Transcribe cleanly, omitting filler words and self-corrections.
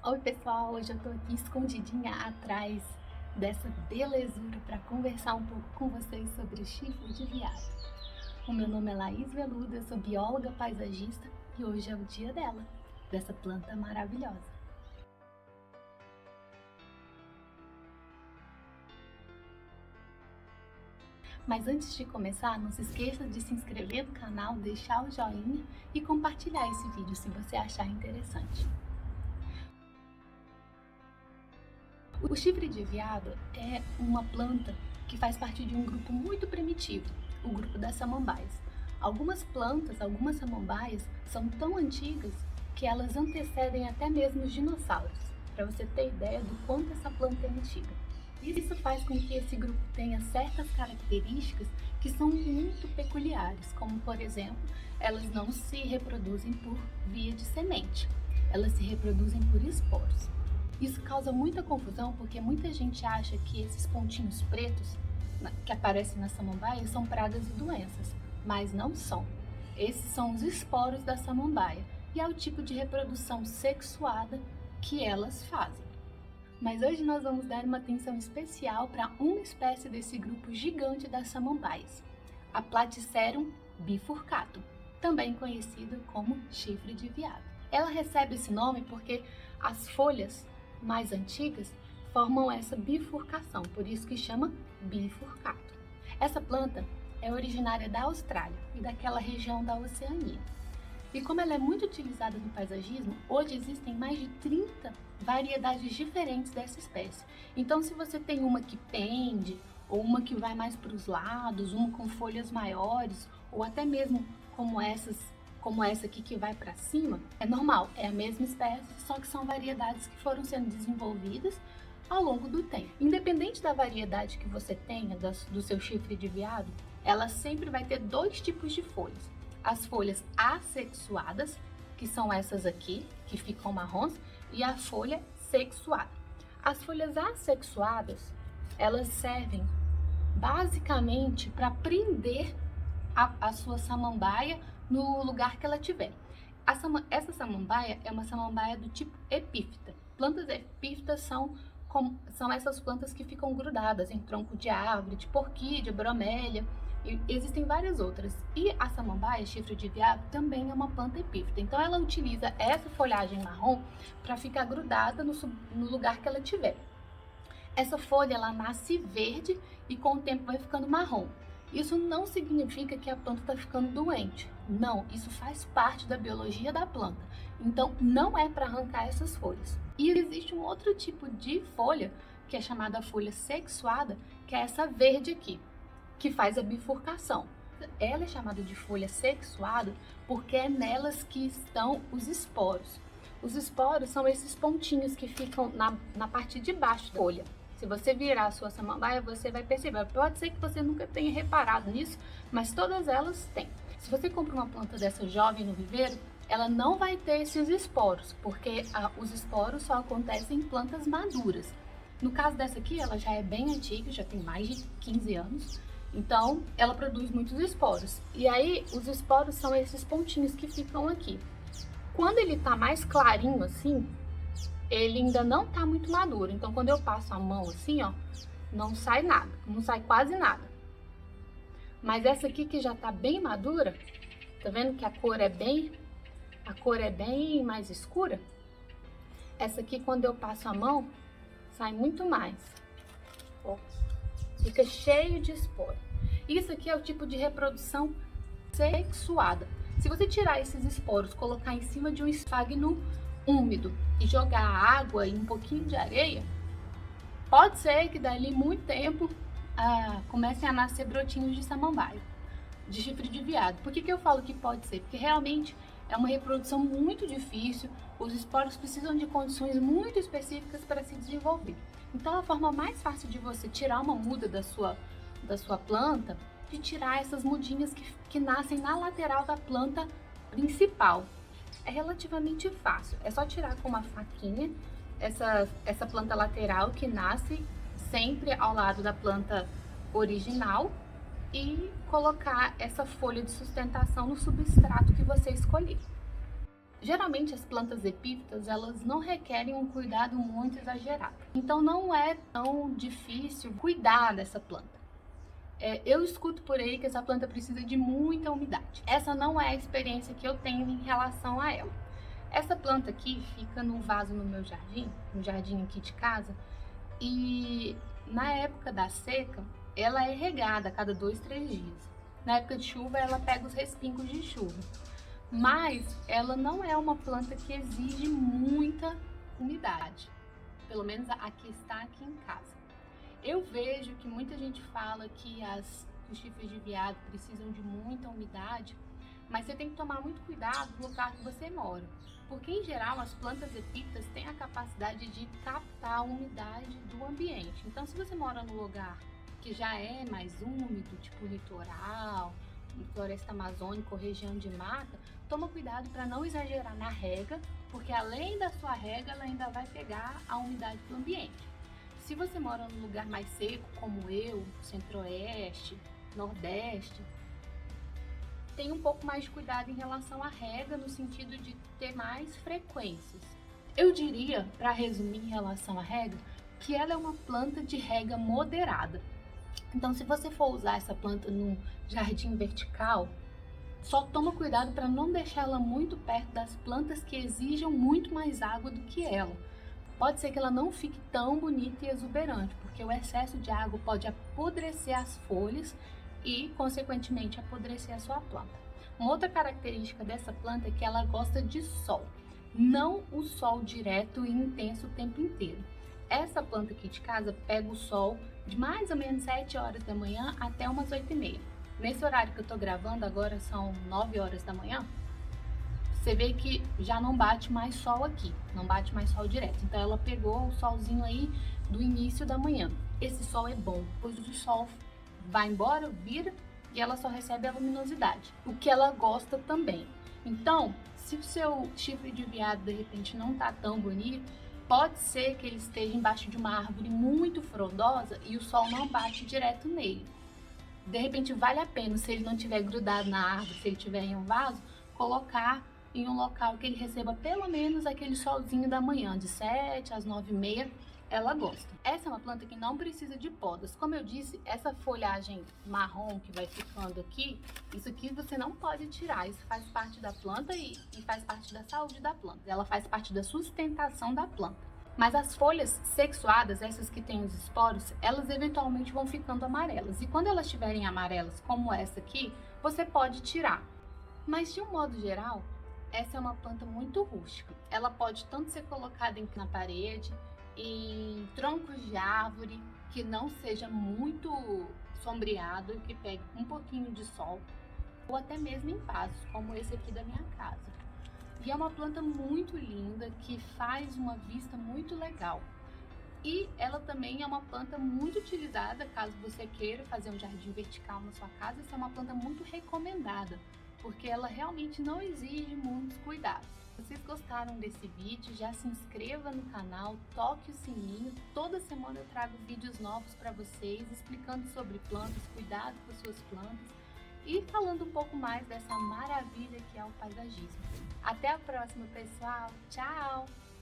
Oi pessoal, hoje eu tô aqui escondidinha atrás dessa belezura para conversar um pouco com vocês sobre o chifre de viado. O meu nome é Laís Veludo, eu sou bióloga paisagista e hoje é o dia dela, dessa planta maravilhosa. Mas antes de começar, não se esqueça de se inscrever no canal, deixar o joinha e compartilhar esse vídeo se você achar interessante. O chifre de veado é uma planta que faz parte de um grupo muito primitivo, o grupo das samambaias. Algumas plantas, algumas samambaias, são tão antigas que elas antecedem até mesmo os dinossauros, para você ter ideia do quanto essa planta é antiga. Isso faz com que esse grupo tenha certas características que são muito peculiares, como por exemplo, elas não se reproduzem por via de semente, elas se reproduzem por esporos. Isso causa muita confusão porque muita gente acha que esses pontinhos pretos que aparecem na samambaia são pragas e doenças, mas não são. Esses são os esporos da samambaia e é o tipo de reprodução sexuada que elas fazem. Mas hoje nós vamos dar uma atenção especial para uma espécie desse grupo gigante das samambaias, a Platycerum bifurcatum, também conhecido como chifre de veado. Ela recebe esse nome porque as folhas mais antigas formam essa bifurcação, por isso que chama bifurcato. Essa planta é originária da Austrália e daquela região da Oceania. E como ela é muito utilizada no paisagismo, hoje existem mais de 30 variedades diferentes dessa espécie. Então, se você tem uma que pende, ou uma que vai mais para os lados, uma com folhas maiores, ou até mesmo como essa aqui que vai para cima, é normal, é a mesma espécie, só que são variedades que foram sendo desenvolvidas ao longo do tempo. Independente da variedade que você tenha do seu chifre de veado, ela sempre vai ter dois tipos de folhas. As folhas assexuadas, que são essas aqui, que ficam marrons, e a folha sexuada. As folhas assexuadas, elas servem basicamente para prender a sua samambaia no lugar que ela tiver. Essa samambaia é uma samambaia do tipo epífita. Plantas epífitas são essas plantas que ficam grudadas em tronco de árvore, de orquídea, bromélia, e existem várias outras. E a samambaia, chifre de veado, também é uma planta epífita. Então ela utiliza essa folhagem marrom para ficar grudada no lugar que ela tiver. Essa folha ela nasce verde e com o tempo vai ficando marrom. Isso não significa que a planta está ficando doente. Não, isso faz parte da biologia da planta. Então, não é para arrancar essas folhas. E existe um outro tipo de folha, que é chamada folha sexuada, que é essa verde aqui, que faz a bifurcação. Ela é chamada de folha sexuada porque é nelas que estão os esporos. Os esporos são esses pontinhos que ficam na parte de baixo da folha. Se você virar a sua samambaia, você vai perceber. Pode ser que você nunca tenha reparado nisso, mas todas elas têm. Se você compra uma planta dessa jovem no viveiro, ela não vai ter esses esporos, porque os esporos só acontecem em plantas maduras. No caso dessa aqui, ela já é bem antiga, já tem mais de 15 anos, então ela produz muitos esporos. E aí, os esporos são esses pontinhos que ficam aqui. Quando ele tá mais clarinho assim, ele ainda não tá muito maduro, então quando eu passo a mão assim, ó, não sai nada, não sai quase nada. Mas essa aqui que já tá bem madura, tá vendo que a cor é bem mais escura? Essa aqui quando eu passo a mão, sai muito mais. Ó, fica cheio de esporo. Isso aqui é o tipo de reprodução sexuada. Se você tirar esses esporos, colocar em cima de um esfagno úmido e jogar água e um pouquinho de areia, pode ser que dali muito tempo comecem a nascer brotinhos de samambaia, de chifre de veado. Por que eu falo que pode ser? Porque realmente é uma reprodução muito difícil, os esporos precisam de condições muito específicas para se desenvolver. Então a forma mais fácil de você tirar uma muda da sua planta, de tirar essas mudinhas que nascem na lateral da planta principal. É relativamente fácil, é só tirar com uma faquinha essa planta lateral que nasce sempre ao lado da planta original e colocar essa folha de sustentação no substrato que você escolher. Geralmente as plantas epífitas, elas não requerem um cuidado muito exagerado. Então não é tão difícil cuidar dessa planta. Eu escuto por aí que essa planta precisa de muita umidade. Essa não é a experiência que eu tenho em relação a ela. Essa planta aqui fica num vaso no meu jardim, no jardim aqui de casa, e na época da seca, ela é regada a cada 2, 3 dias. Na época de chuva, ela pega os respingos de chuva. Mas ela não é uma planta que exige muita umidade. Pelo menos a que está aqui em casa. Eu vejo que muita gente fala que os chifres de veado precisam de muita umidade, mas você tem que tomar muito cuidado no lugar que você mora. Porque, em geral, as plantas epífitas têm a capacidade de captar a umidade do ambiente. Então, se você mora num lugar que já é mais úmido, tipo litoral, floresta amazônica ou região de mata, toma cuidado para não exagerar na rega, porque além da sua rega, ela ainda vai pegar a umidade do ambiente. Se você mora num lugar mais seco, como eu, centro-oeste, nordeste, tem um pouco mais de cuidado em relação à rega, no sentido de ter mais frequências. Eu diria, para resumir em relação à rega, que ela é uma planta de rega moderada. Então, se você for usar essa planta num jardim vertical, só toma cuidado para não deixar ela muito perto das plantas que exijam muito mais água do que ela. Pode ser que ela não fique tão bonita e exuberante, porque o excesso de água pode apodrecer as folhas e, consequentemente, apodrecer a sua planta. Uma outra característica dessa planta é que ela gosta de sol, não o sol direto e intenso o tempo inteiro. Essa planta aqui de casa pega o sol de mais ou menos 7 horas da manhã até umas 8h30. Nesse horário que eu tô gravando, agora são 9 horas da manhã, você vê que já não bate mais sol aqui, não bate mais sol direto. Então ela pegou o solzinho aí do início da manhã. Esse sol é bom, pois o sol vai embora, vira e ela só recebe a luminosidade, o que ela gosta também. Então, se o seu chifre de veado de repente não tá tão bonito, pode ser que ele esteja embaixo de uma árvore muito frondosa e o sol não bate direto nele. De repente vale a pena, se ele não estiver grudado na árvore, se ele estiver em um vaso, colocar em um local que ele receba pelo menos aquele solzinho da manhã, de 7 às 9h30, ela gosta. Essa é uma planta que não precisa de podas. Como eu disse, essa folhagem marrom que vai ficando aqui, isso aqui você não pode tirar, isso faz parte da planta e faz parte da saúde da planta. Ela faz parte da sustentação da planta. Mas as folhas sexuadas, essas que têm os esporos, elas eventualmente vão ficando amarelas. E quando elas estiverem amarelas, como essa aqui, você pode tirar. Mas de um modo geral, essa é uma planta muito rústica. Ela pode tanto ser colocada na parede, em troncos de árvore, que não seja muito sombreado, que pegue um pouquinho de sol, ou até mesmo em vasos, como esse aqui da minha casa. E é uma planta muito linda, que faz uma vista muito legal. E ela também é uma planta muito utilizada, caso você queira fazer um jardim vertical na sua casa. Essa é uma planta muito recomendada, porque ela realmente não exige muitos cuidados. Se vocês gostaram desse vídeo, já se inscreva no canal, toque o sininho. Toda semana eu trago vídeos novos para vocês, explicando sobre plantas, cuidado com suas plantas e falando um pouco mais dessa maravilha que é o paisagismo. Até a próxima, pessoal! Tchau!